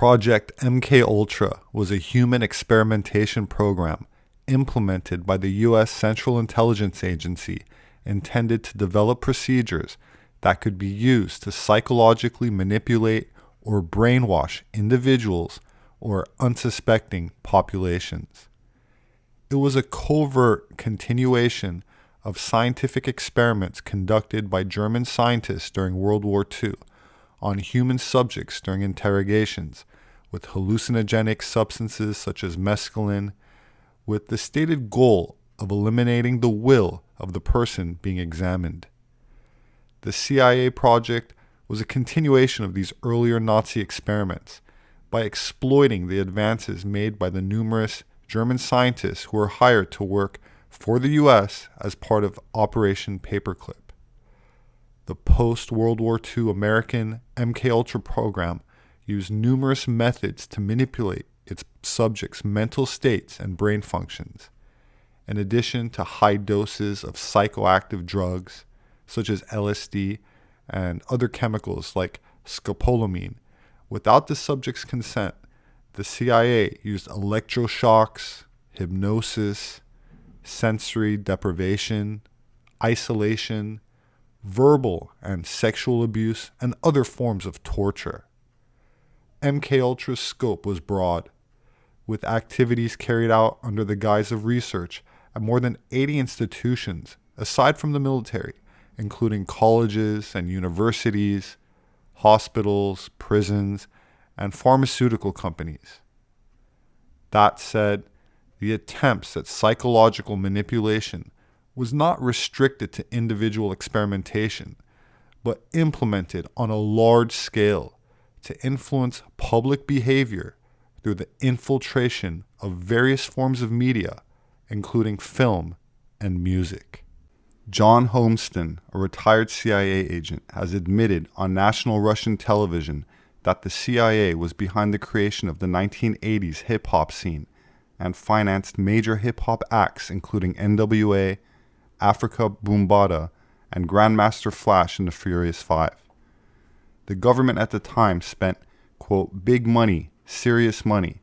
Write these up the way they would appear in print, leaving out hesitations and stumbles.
Project MKUltra was a human experimentation program implemented by the U.S. Central Intelligence Agency intended to develop procedures that could be used to psychologically manipulate or brainwash individuals or unsuspecting populations. It was a covert continuation of scientific experiments conducted by German scientists during World War II on human subjects during interrogations with hallucinogenic substances such as mescaline, with the stated goal of eliminating the will of the person being examined. The CIA project was a continuation of these earlier Nazi experiments by exploiting the advances made by the numerous German scientists who were hired to work for the U.S. as part of Operation Paperclip. The post-World War II American MKUltra program used numerous methods to manipulate its subjects' mental states and brain functions, in addition to high doses of psychoactive drugs such as LSD and other chemicals like scopolamine. Without the subject's consent, the CIA used electroshocks, hypnosis, sensory deprivation, isolation, verbal and sexual abuse, and other forms of torture. MKUltra's scope was broad, with activities carried out under the guise of research at more than 80 institutions, aside from the military, including colleges and universities, hospitals, prisons, and pharmaceutical companies. That said, the attempts at psychological manipulation was not restricted to individual experimentation, but implemented on a large scale to influence public behavior through the infiltration of various forms of media, including film and music. John Homston, a retired CIA agent, has admitted on national Russian television that the CIA was behind the creation of the 1980s hip-hop scene and financed major hip-hop acts including NWA, Africa Boombata, and Grandmaster Flash and the Furious Five. The government at the time spent, quote, big money, serious money,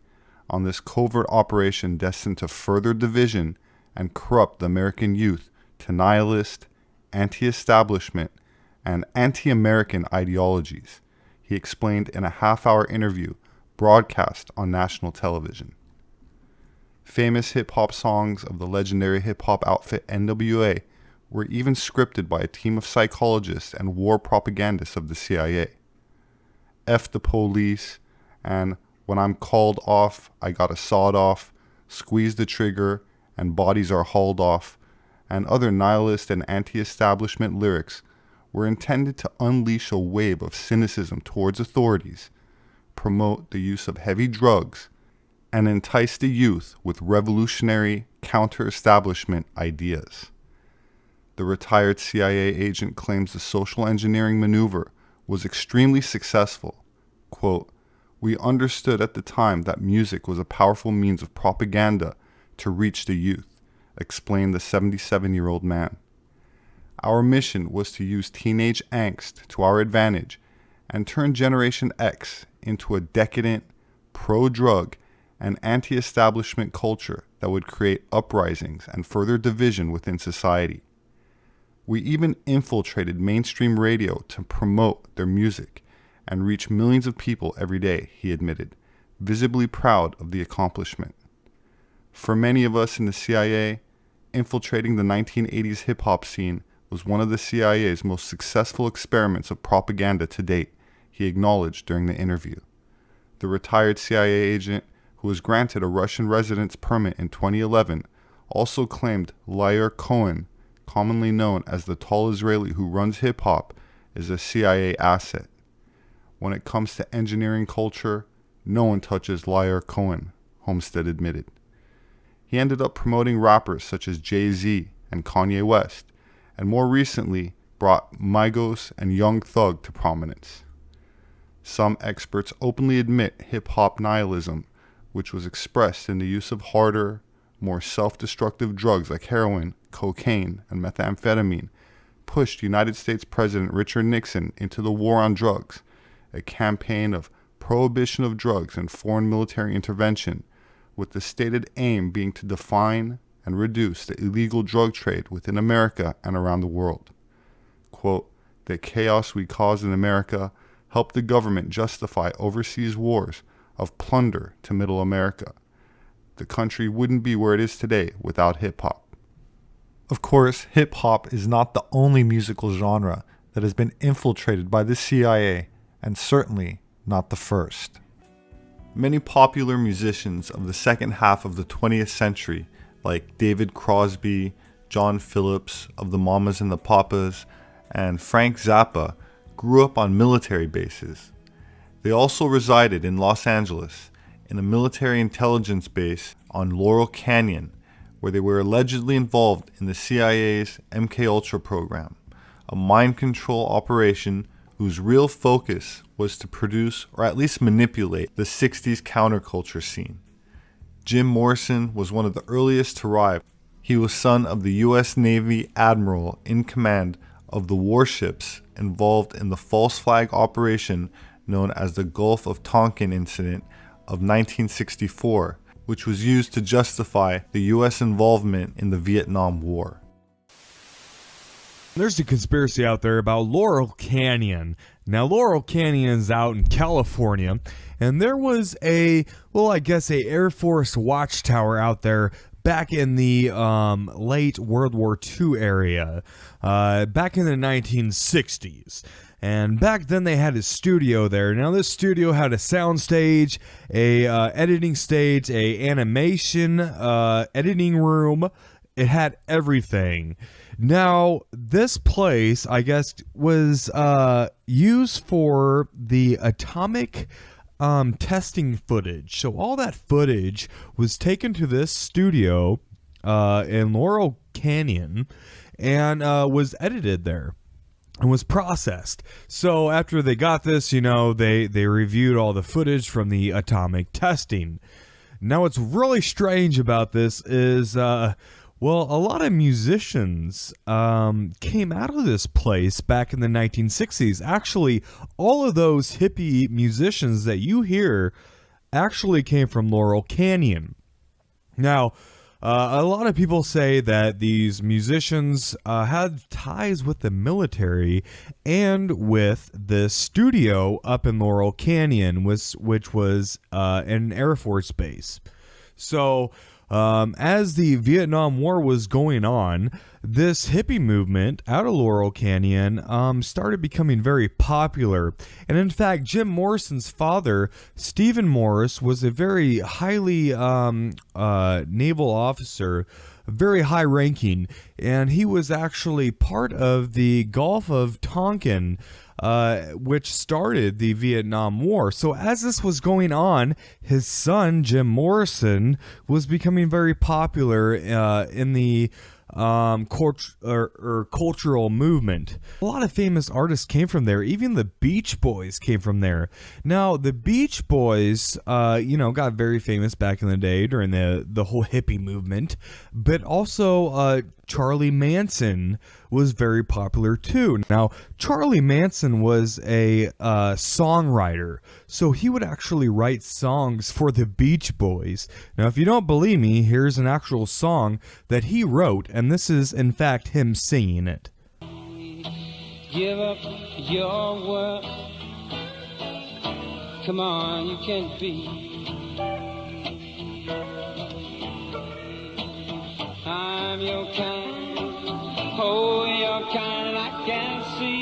on this covert operation destined to further division and corrupt the American youth to nihilist, anti-establishment, and anti-American ideologies, he explained in a half-hour interview broadcast on national television. Famous hip-hop songs of the legendary hip-hop outfit NWA were even scripted by a team of psychologists and war propagandists of the CIA. F the police and When I'm Called Off, I Got a Sawed Off, Squeeze the Trigger, and Bodies Are Hauled Off, and other nihilist and anti-establishment lyrics were intended to unleash a wave of cynicism towards authorities, promote the use of heavy drugs, and entice the youth with revolutionary counter-establishment ideas. The retired CIA agent claims the social engineering maneuver was extremely successful. Quote, "We understood at the time that music was a powerful means of propaganda to reach the youth," explained the 77-year-old man. "Our mission was to use teenage angst to our advantage and turn Generation X into a decadent, pro-drug, and anti-establishment culture that would create uprisings and further division within society. We even infiltrated mainstream radio to promote their music and reach millions of people every day," he admitted, visibly proud of the accomplishment. For many of us in the CIA, infiltrating the 1980s hip-hop scene was one of the CIA's most successful experiments of propaganda to date, he acknowledged during the interview. The retired CIA agent, who was granted a Russian residence permit in 2011, also claimed Lior Cohen, commonly known as the tall Israeli who runs hip-hop, is a CIA asset. When it comes to engineering culture, no one touches Lior Cohen, Homestead admitted. He ended up promoting rappers such as Jay-Z and Kanye West, and more recently brought Migos and Young Thug to prominence. Some experts openly admit hip-hop nihilism, which was expressed in the use of harder, more self-destructive drugs like heroin, cocaine, and methamphetamine, pushed United States President Richard Nixon into the war on drugs, a campaign of prohibition of drugs and foreign military intervention, with the stated aim being to define and reduce the illegal drug trade within America and around the world. Quote, "The chaos we caused in America helped the government justify overseas wars of plunder to Middle America. The country wouldn't be where it is today without hip-hop." Of course, hip-hop is not the only musical genre that has been infiltrated by the CIA, and certainly not the first. Many popular musicians of the second half of the 20th century, like David Crosby, John Phillips of the Mamas and the Papas, and Frank Zappa, grew up on military bases. They also resided in Los Angeles, in a military intelligence base on Laurel Canyon, where they were allegedly involved in the CIA's MKUltra program, a mind control operation whose real focus was to produce or at least manipulate the 60s counterculture scene. Jim Morrison was one of the earliest to arrive. He was son of the U.S. Navy admiral in command of the warships involved in the false flag operation known as the Gulf of Tonkin incident of 1964, which was used to justify the U.S. involvement in the Vietnam War. There's a conspiracy out there about Laurel Canyon. Now, Laurel Canyon is out in California, and there was a Air Force watchtower out there back in the late World War II area, back in the 1960s. And back then they had a studio there. Now this studio had a sound stage, a editing stage, a animation editing room. It had everything. Now this place, I guess, was used for the atomic testing footage. So all that footage was taken to this studio in Laurel Canyon and was edited there and was processed. So after they got this, they reviewed all the footage from the atomic testing. Now what's really strange about this is a lot of musicians came out of this place back in the 1960s. Actually, all of those hippie musicians that you hear actually came from Laurel Canyon. Now, a lot of people say that these musicians had ties with the military and with the studio up in Laurel Canyon, which was an Air Force base. So, as the Vietnam War was going on, this hippie movement out of Laurel Canyon started becoming very popular. And in fact, Jim Morrison's father, Stephen Morris, was a very highly naval officer, very high ranking, and he was actually part of the Gulf of Tonkin, which started the Vietnam War. So as this was going on, his son, Jim Morrison, was becoming very popular in the cultural movement. A lot of famous artists came from there. Even the Beach Boys came from there. Now, the Beach Boys, got very famous back in the day during the whole hippie movement, but also Charlie Manson was very popular too. Now, Charlie Manson was a songwriter, so he would actually write songs for the Beach Boys. Now, if you don't believe me, here's an actual song that he wrote, and this is, in fact, him singing it. Give up your work. Come on, you can't be. I'm your kind, oh, your kind, and I can see.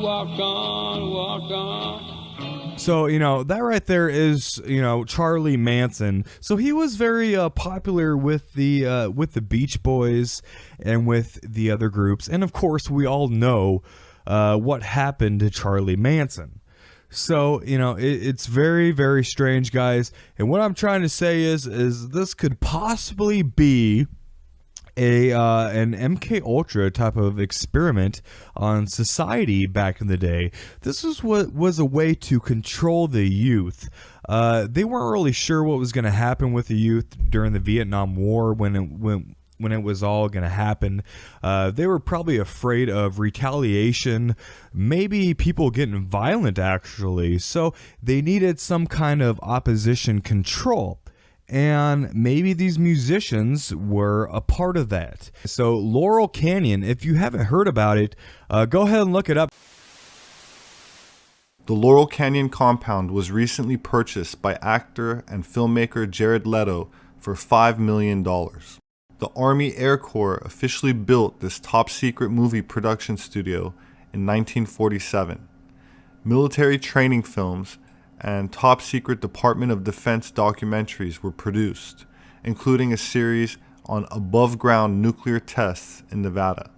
Walk on, walk on. So, that right there is, Charlie Manson. So he was very popular with the Beach Boys and with the other groups. And of course, we all know what happened to Charlie Manson. So, it's very, very strange, guys. And what I'm trying to say is this could possibly be an MKUltra type of experiment on society back in the day. This is what was a way to control the youth. They weren't really sure what was going to happen with the youth during the Vietnam War when when it was all going to happen. They were probably afraid of retaliation, maybe people getting violent actually. So they needed some kind of opposition control. And maybe these musicians were a part of that. So Laurel Canyon, if you haven't heard about it, go ahead and look it up. The Laurel Canyon compound was recently purchased by actor and filmmaker Jared Leto for $5 million. The Army Air Corps officially built this top-secret movie production studio in 1947. Military training films and top-secret Department of Defense documentaries were produced, including a series on above-ground nuclear tests in Nevada.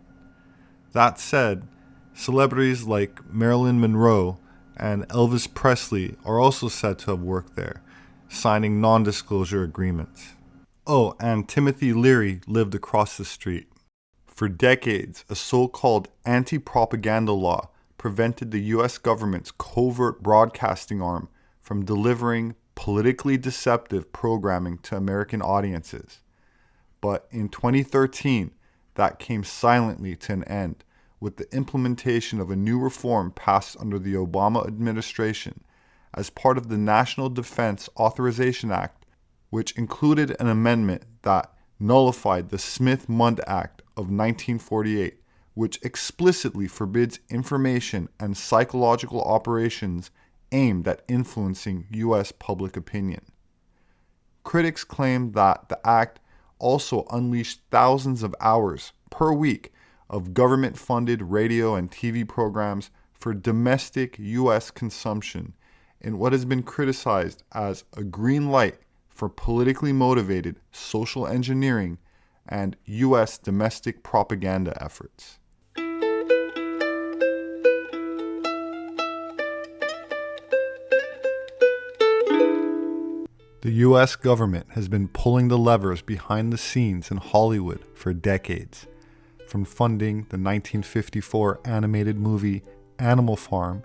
That said, celebrities like Marilyn Monroe and Elvis Presley are also said to have worked there, signing non-disclosure agreements. Oh, and Timothy Leary lived across the street. For decades, a so-called anti-propaganda law prevented the U.S. government's covert broadcasting arm from delivering politically deceptive programming to American audiences. But in 2013, that came silently to an end with the implementation of a new reform passed under the Obama administration as part of the National Defense Authorization Act, which included an amendment that nullified the Smith-Mundt Act of 1948, which explicitly forbids information and psychological operations aimed at influencing U.S. public opinion. Critics claim that the act also unleashed thousands of hours per week of government-funded radio and TV programs for domestic U.S. consumption in what has been criticized as a green light for politically motivated social engineering and U.S. domestic propaganda efforts. The U.S. government has been pulling the levers behind the scenes in Hollywood for decades, from funding the 1954 animated movie Animal Farm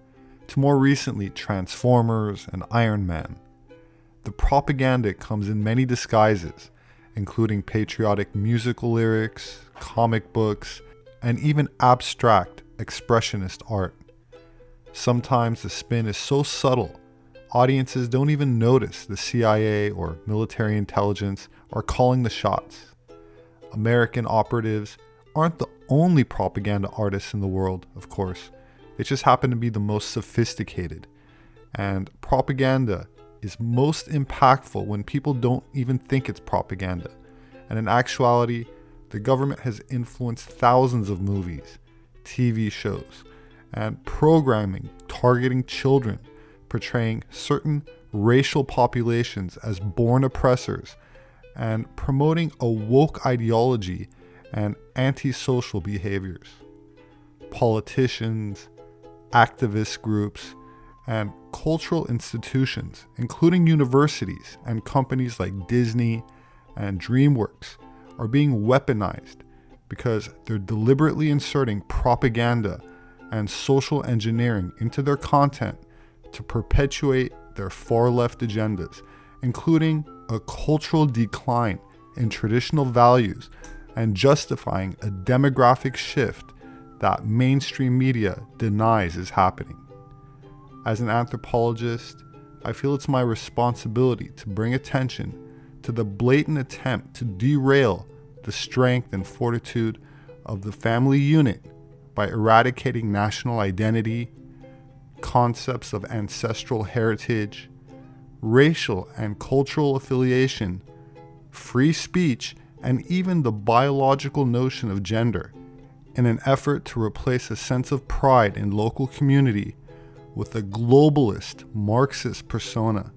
to more recently Transformers and Iron Man. The propaganda comes in many disguises, including patriotic musical lyrics, comic books, and even abstract expressionist art. Sometimes the spin is so subtle, audiences don't even notice the CIA or military intelligence are calling the shots. American operatives aren't the only propaganda artists in the world, of course. They just happen to be the most sophisticated. And propaganda is most impactful when people don't even think it's propaganda. And in actuality, the government has influenced thousands of movies, TV shows, and programming targeting children, portraying certain racial populations as born oppressors, and promoting a woke ideology and antisocial behaviors. Politicians, activist groups, and cultural institutions, including universities and companies like Disney and DreamWorks, are being weaponized because they're deliberately inserting propaganda and social engineering into their content to perpetuate their far-left agendas, including a cultural decline in traditional values and justifying a demographic shift that mainstream media denies is happening. As an anthropologist, I feel it's my responsibility to bring attention to the blatant attempt to derail the strength and fortitude of the family unit by eradicating national identity, concepts of ancestral heritage, racial and cultural affiliation, free speech, and even the biological notion of gender, in an effort to replace a sense of pride in local community with a globalist Marxist persona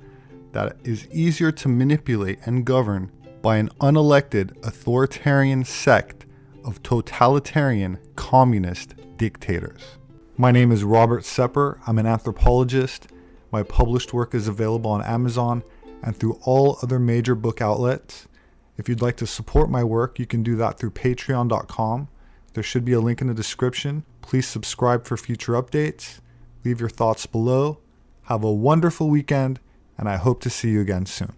that is easier to manipulate and govern by an unelected authoritarian sect of totalitarian communist dictators. My name is Robert Sepehr. I'm an anthropologist. My published work is available on Amazon and through all other major book outlets. If you'd like to support my work, you can do that through patreon.com. There should be a link in the description. Please subscribe for future updates. Leave your thoughts below. Have a wonderful weekend, and I hope to see you again soon.